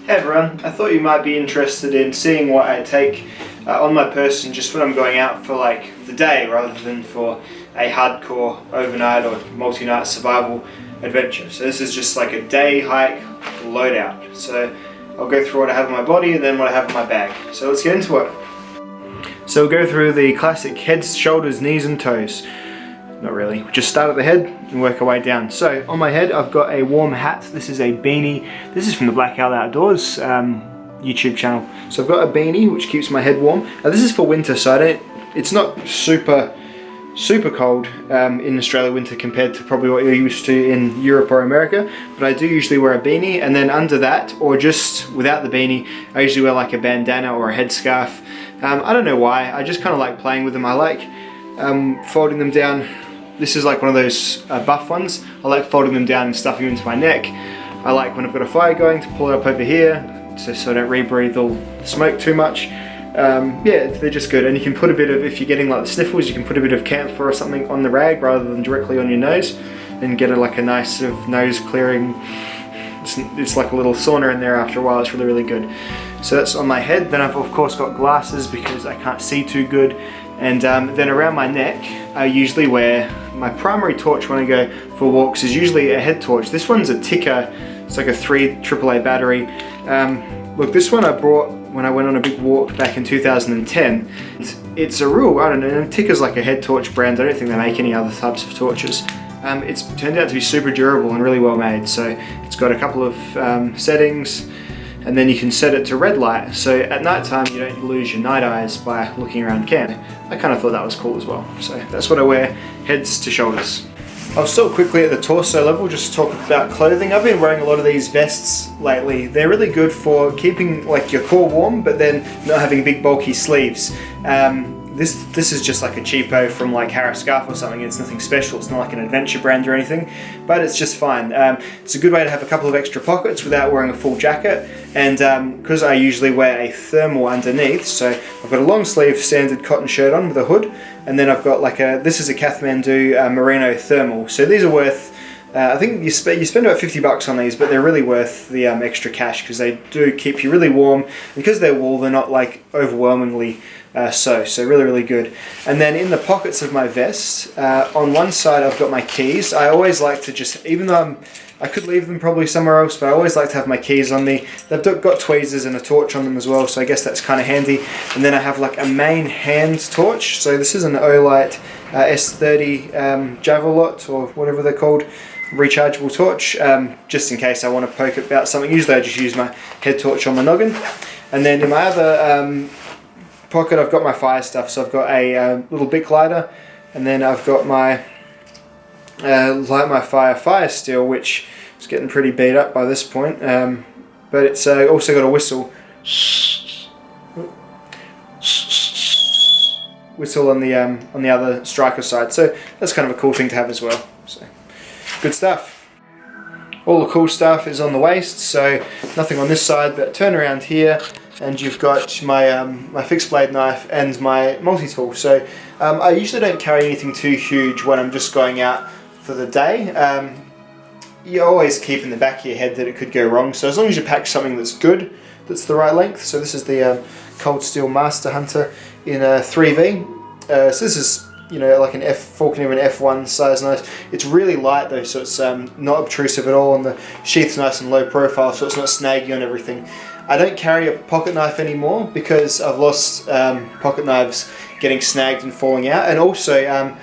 Hey everyone, I thought you might be interested in seeing what I take on my person just when I'm going out for like the day rather than for a hardcore overnight or multi-night survival adventure. So this is just like a day hike loadout. So I'll go through what I have in my body and then what I have in my bag. So let's get into it. So we'll go through the classic heads, shoulders, knees and toes. Not really, we'll just start at the head and work our way down. So on my head I've got a warm hat. This is a beanie. This is from the Black Owl Outdoors YouTube channel. So I've got a beanie which keeps my head warm. Now this is for winter, so it's not super cold in Australia winter compared to probably what you're used to in Europe or America, but I do usually wear a beanie, and then under that, or just without the beanie, I usually wear like a bandana or a headscarf. I don't know why, I just kind of like playing with them. I like folding them down. This is like one of those buff ones. I like folding them down and stuffing them into my neck. I like when I've got a fire going to pull it up over here so I don't rebreathe all the smoke too much. Yeah, they're just good, and you can put a bit of, if you're getting like the sniffles, you can put a bit of camphor or something on the rag rather than directly on your nose and get like a nice sort of nose clearing. It's like a little sauna in there after a while. It's really good. So that's on my head. Then I've of course got glasses because I can't see too good. And then around my neck, I usually wear my primary torch when I go for walks is usually a head torch. This one's a Ticker. It's like a 3 AAA battery. Look, this one I brought when I went on a big walk back in 2010. It's a real, I don't know, Ticker's like a head torch brand. I don't think they make any other types of torches. It's turned out to be super durable and really well made. So it's got a couple of settings, and then you can set it to red light, so at night time you don't lose your night eyes by looking around camp. I kind of thought that was cool as well. So that's what I wear, heads to shoulders. I'll still quickly at the torso level just talk about clothing. I've been wearing a lot of these vests lately. They're really good for keeping like your core warm, but then not having big bulky sleeves. This is just like a cheapo from like Harris Scarf or something. It's nothing special. It's not like an adventure brand or anything, but it's just fine. It's a good way to have a couple of extra pockets without wearing a full jacket. And because I usually wear a thermal underneath, so I've got a long sleeve standard cotton shirt on with a hood, and then I've got like this is a Kathmandu merino thermal. So these are worth, I think you spend about $50 on these, but they're really worth the extra cash because they do keep you really warm. And because they're wool, they're not like overwhelmingly so really good. And then in the pockets of my vest, on one side I've got my keys. I always like to just, even though I could leave them probably somewhere else, but I always like to have my keys on me. They've got tweezers and a torch on them as well, so I guess that's kind of handy. And then I have like a main hand torch. So this is an Olight S30 Javelot or whatever they're called, rechargeable torch, just in case I want to poke about something. Usually I just use my head torch on my noggin. And then in my other pocket I've got my fire stuff. So I've got a little Bic lighter, and then I've got my light my fire steel, which is getting pretty beat up by this point, but it's also got a whistle on the other striker side, so that's kind of a cool thing to have as well. So good stuff. All the cool stuff is on the waist, so nothing on this side, but turn around here and you've got my my fixed blade knife and my multi-tool. So I usually don't carry anything too huge when I'm just going out for the day. You always keep in the back of your head that it could go wrong, so as long as you pack something that's good, that's the right length. So this is the Cold Steel Master Hunter in a 3V. So this is, you know, like an Falconer F1 size knife. It's really light though, so it's not obtrusive at all, and the sheath's nice and low profile, so it's not snaggy on everything. I don't carry a pocket knife anymore because I've lost pocket knives getting snagged and falling out, and also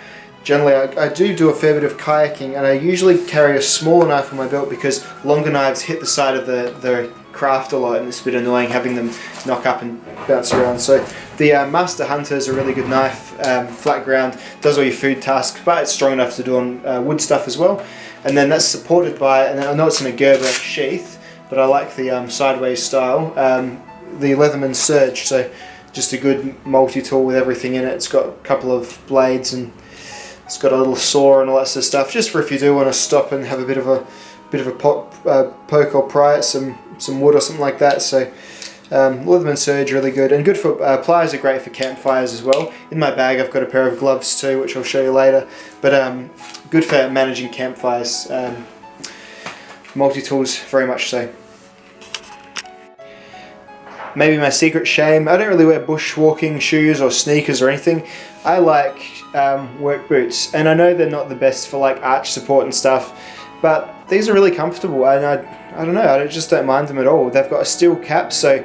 generally I do a fair bit of kayaking, and I usually carry a smaller knife on my belt because longer knives hit the side of the craft a lot, and it's a bit annoying having them knock up and bounce around. So the Master Hunter is a really good knife, flat ground, does all your food tasks, but it's strong enough to do on wood stuff as well. And then that's supported by, and I know it's in a Gerber sheath, but I like the sideways style, the Leatherman Surge, so just a good multi-tool with everything in it. It's got a couple of blades and it's got a little saw and all that sort of stuff, just for if you do want to stop and have a bit of a poke or pry at some wood or something like that. So Leatherman Surge, really good, and good for pliers are great for campfires as well. In my bag I've got a pair of gloves too, which I'll show you later, but good for managing campfires. Multi-tools, very much so. maybe my secret shame, I don't really wear bushwalking shoes or sneakers or anything. I like work boots, and I know they're not the best for like arch support and stuff, but these are really comfortable, and I don't know, I just don't mind them at all. They've got a steel cap, so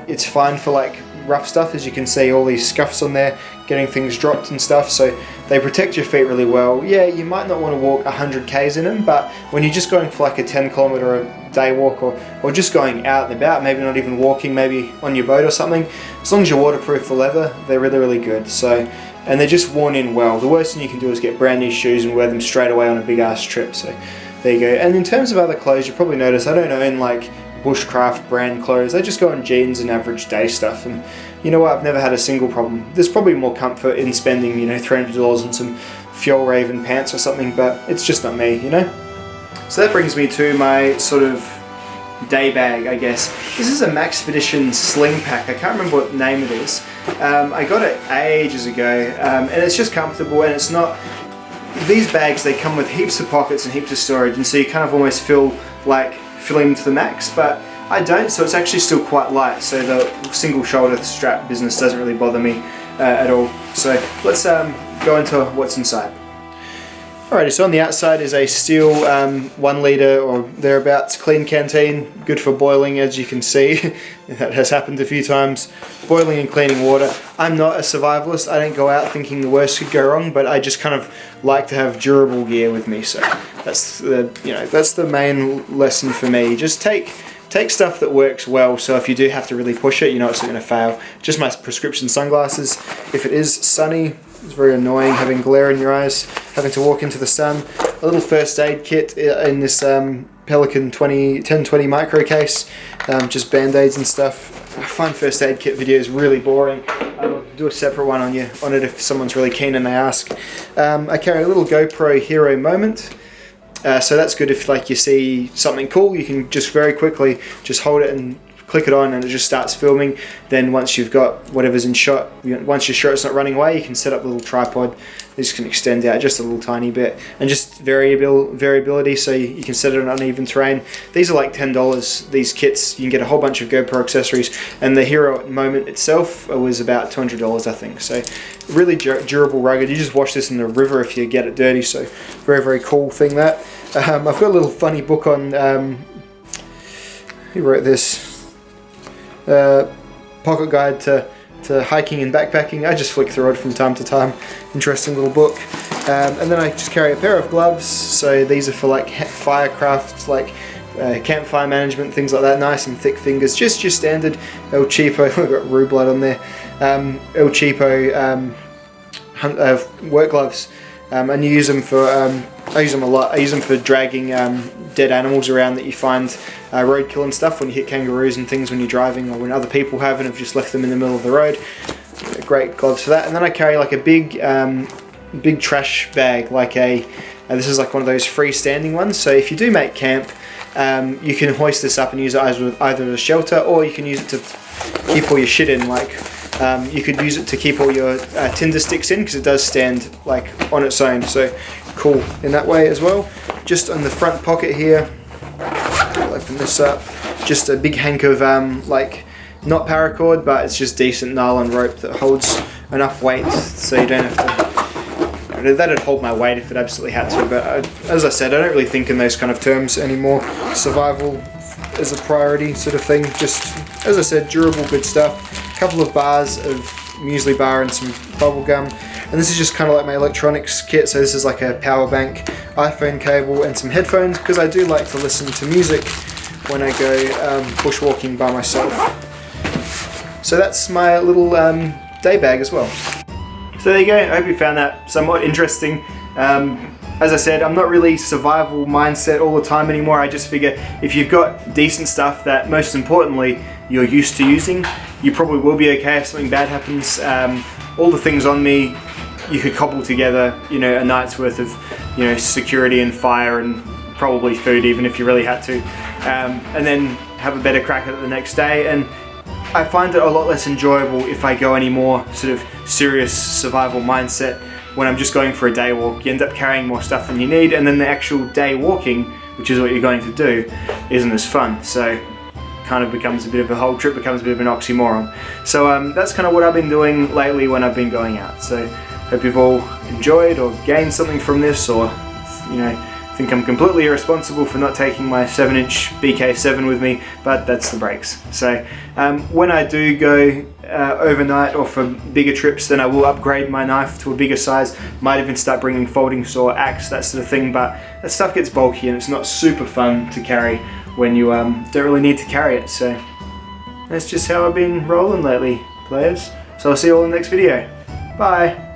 it's fine for like rough stuff. As you can see, all these scuffs on there, getting things dropped and stuff, so they protect your feet really well. Yeah, you might not want to walk 100 k's in them, but when you're just going for like a 10-kilometer a day walk, or just going out and about, maybe not even walking, maybe on your boat or something, as long as you're waterproof for leather, they're really, really good. So, and they're just worn in well. The worst thing you can do is get brand new shoes and wear them straight away on a big ass trip. So there you go. And in terms of other clothes, you probably notice I don't own like bushcraft brand clothes. I just go on jeans and average day stuff, and you know what, I've never had a single problem. There's probably more comfort in spending, you know, $300 on some Fjallraven pants or something, but it's just not me, you know. So that brings me to my sort of day bag, I guess. This is a Maxpedition sling pack. I can't remember what name it is. I got it ages ago, and it's just comfortable, and it's not, these bags, they come with heaps of pockets and heaps of storage, and so you kind of almost feel like filling to the max, but I don't, so it's actually still quite light, so the single shoulder strap business doesn't really bother me at all. So let's go into what's inside. Alrighty, so on the outside is a steel 1 litre or thereabouts clean canteen, good for boiling, as you can see. That has happened a few times, boiling and cleaning water. I'm not a survivalist, I don't go out thinking the worst could go wrong, but I just kind of like to have durable gear with me, so that's the main lesson for me. Just take stuff that works well, so if you do have to really push it, you know it's not going to fail. Just my prescription sunglasses. If it is sunny, it's very annoying having glare in your eyes, having to walk into the sun. A little first aid kit in this Pelican 1020 micro case, just band-aids and stuff. I find first aid kit videos really boring. I'll do a separate one on it if someone's really keen and they ask. I carry a little GoPro Hero Moment. So that's good if like you see something cool, you can just very quickly just hold it and click it on and it just starts filming. Then once you've got whatever's in shot, once you're sure it's not running away, you can set up a little tripod. This can extend out just a little tiny bit, and just variability, so you can set it on uneven terrain. These are like $10, these kits. You can get a whole bunch of GoPro accessories, and the Hero Moment itself was about $200, I think. So really durable, rugged. You just wash this in the river if you get it dirty, so very, very cool thing that. I've got a little funny book on, who wrote this? Pocket Guide to hiking and backpacking. I just flick through it from time to time. Interesting little book. And then I just carry a pair of gloves. So these are for like firecraft, like campfire management, things like that. Nice and thick fingers. Just your standard El Cheapo. I've got Rue blood on there. El Cheapo work gloves. And you use them for, I use them a lot. I use them for dragging dead animals around that you find roadkill and stuff when you hit kangaroos and things when you're driving, or when other people have and have just left them in the middle of the road. Great gloves for that. And then I carry like a big trash bag, like this is like one of those freestanding ones. So if you do make camp, you can hoist this up and use it either as a shelter, or you can use it to keep all your shit in. Like you could use it to keep all your tinder sticks in, because it does stand like on its own. So cool in that way as well. Just on the front pocket here, I'll open this up. Just a big hank of like, not paracord, but it's just decent nylon rope that holds enough weight so you don't have to. That'd hold my weight if it absolutely had to, but as I said, I don't really think in those kind of terms anymore. Survival is a priority sort of thing. Just, as I said, durable, good stuff. A couple of bars of muesli bar and some bubble gum. And this is just kind of like my electronics kit. So this is like a power bank, iPhone cable, and some headphones, because I do like to listen to music when I go bushwalking by myself. So that's my little day bag as well. So there you go. I hope you found that somewhat interesting. As I said, I'm not really survival mindset all the time anymore. I just figure if you've got decent stuff that, most importantly, you're used to using, you probably will be okay if something bad happens. All the things on me, you could cobble together, you know, a night's worth of, you know, security and fire and probably food, even if you really had to, and then have a better crack at it the next day. And I find it a lot less enjoyable if I go any more sort of serious survival mindset when I'm just going for a day walk. You end up carrying more stuff than you need, and then the actual day walking, which is what you're going to do, isn't as fun. So kind of becomes a bit of a whole trip becomes a bit of an oxymoron. So that's kind of what I've been doing lately when I've been going out. So hope you've all enjoyed or gained something from this, or you know, think I'm completely irresponsible for not taking my 7-inch BK7 with me, but that's the breaks. So when I do go overnight or for bigger trips, then I will upgrade my knife to a bigger size. Might even start bringing folding saw, axe, that sort of thing, but that stuff gets bulky and it's not super fun to carry when you don't really need to carry it. So that's just how I've been rolling lately, players. So I'll see you all in the next video. Bye!